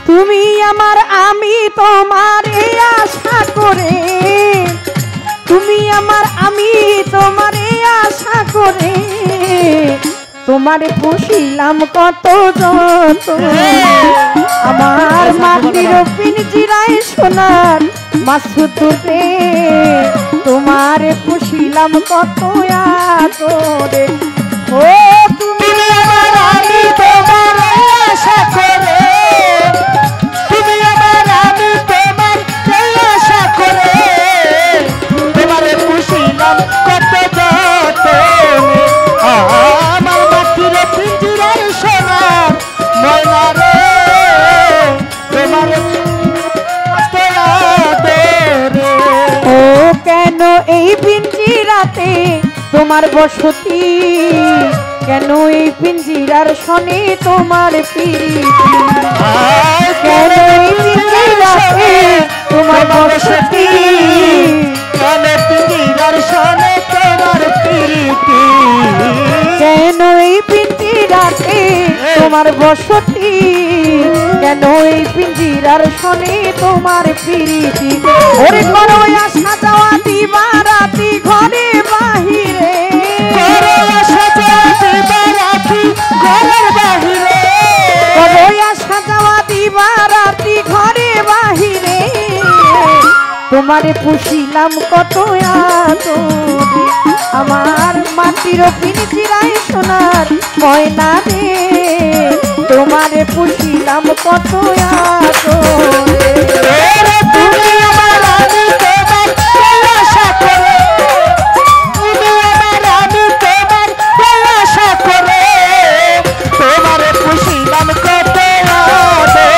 তুমি আমার আমি তোমার এই আশা করে, তুমি আমার আমি তোমার এই আশা করে, তোমারে পুষিলাম কত যতনে। আমার মাটির পিঞ্জিরায় সোনার মাসুদুরে, তোমারে পুষিলাম কত আদরে। ও তুমি আমার আমি তোমার আশা করে, তুমি আমার আমি তোমার আশা করে, তোমারে পুষিলাম কত যতনে। আমার মাটির পিঞ্জিরায় সোনার ময়না রে, তোমারে ও কেন এই পিঞ্জিরাতে তোমার বসতি, কেন এই পিঞ্জিরার শনে তোমার প্রীতি, কেন এই পিঞ্জিরাতে তোমার বসতি, কেন পিঞ্জিরার শনে তোমার প্রীতি, কেন এই পিঞ্জিরাতে তোমার বসতি, কেন এই পিঞ্জিরার শনে তোমার প্রীতি। ওরে করো আশা যাওয়া দিবা রাতি ঘরে বাহিরে, করো আশা যাওয়া দিবা রাতি ঘরের বাহিরে, করো আশা যাওয়া দিবা রাতি ঘরে বাহিরে, তোমারে পুষিলাম কত আদরে। আমার মাটির পিঞ্জিরায় সোনার ময়না রে, তোমারে পুষিলাম কত আদরে। তুমি আমার আমি তোমার আশা করে, তুমি আমার আমি তোমার আশা করে, তোমারে পুষিলাম কত আদরে।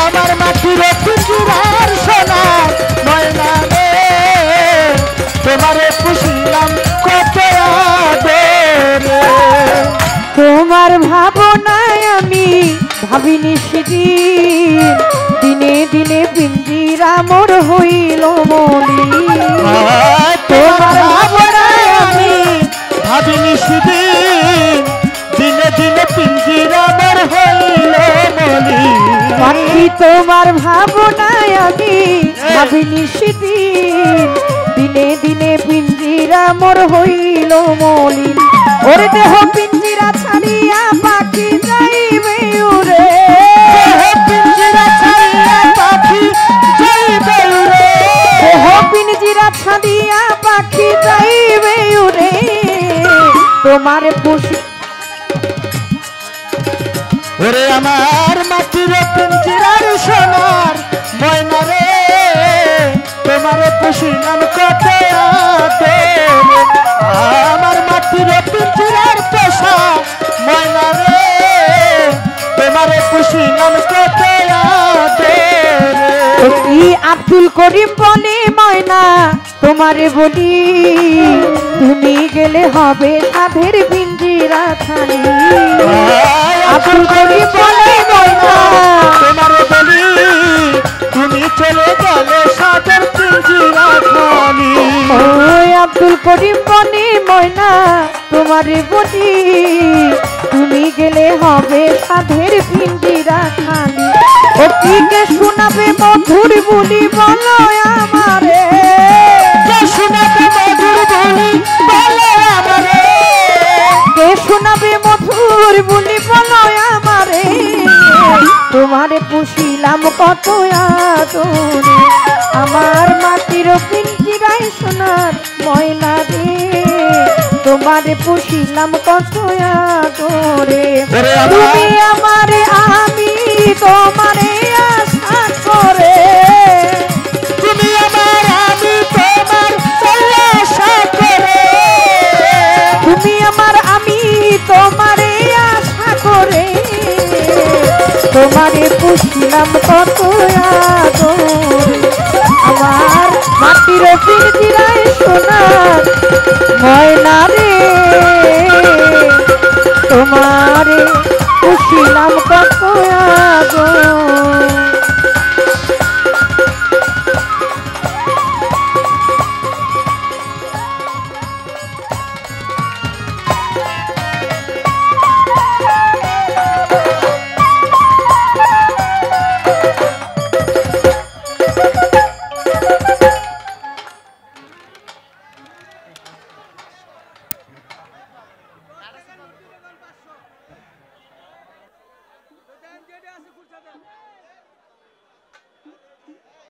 আমার মাটির পিঞ্জিরার সোনার ময়না রে, তোমারে পুষিলাম কত আদরে। তোমার ভাবনায় আমি ভাবিনি সেদিন, দিনে দিনে পিঞ্জিরা মোর হইল মলিন। তোমার ভাবনায় আমি ভাবিনি সেদিন, দিনে দিনে পিঞ্জিরা মোর হইল মলিন। পাখি তোমার ভাবনায় আমি ভাবিনি সেদিন, দিনে দিনে পিঞ্জিরা মোর হইল মলিন। ওরে দেহ পিঞ্জিরা ছাড়িয়া পাখি যাইবে উড়ে, দেহ পিঞ্জিরা ছাড়িয়া পাখি যাইবে উড়ে, দেহ পিঞ্জিরা ছাড়িয়া পাখি যাইবে উড়ে, তোমার পুষি। ওরে আমার মাটির পিঞ্জিরার সোনার ময়না রে, তোমারে পুষিলাম কত আদরে। আমার মাটির পিঞ্জিরার পোষা ময়না রে, তোমারে পুষিলাম কত আদরে। আব্দুল করিম বলে ময়না তোমারে বলি, তুমি গেলে হবে সাধের পিঞ্জিরা খালি। আব্দুল করিম বলে ময়না তোমারে বলি, তুমি চলে গেলে সাধের পিঞ্জিরা খালি। ওই আব্দুল করিম বলে ময়না তোমারে বলি, তুমি গেলে হবে সাধের পিঞ্জিরা খালি। ও কে শোনাবে মধুর বুলি বলো আমারে, কে শোনাবে মধুর বুলি বলো আমারে, কে শোনাবে মধুর বুলি বলো আমারে, তোমারে পুষিলাম কত আদরে। আমার মাটির পিঞ্জিরায় সোনার ময়না রে, তোমারে পুষিলাম কত আদরে। তুমি আমারে আমি তোমারে আশা করে, তুমি আমার আমি তোমার আশা করে, তুমি আমার আমি তোমারে আশা করে, তোমারে পুষিলাম কত আদরে। আমার মাটির পিঞ্জিরায় সোনার ময়না রে, তোমারে পুষিলাম কত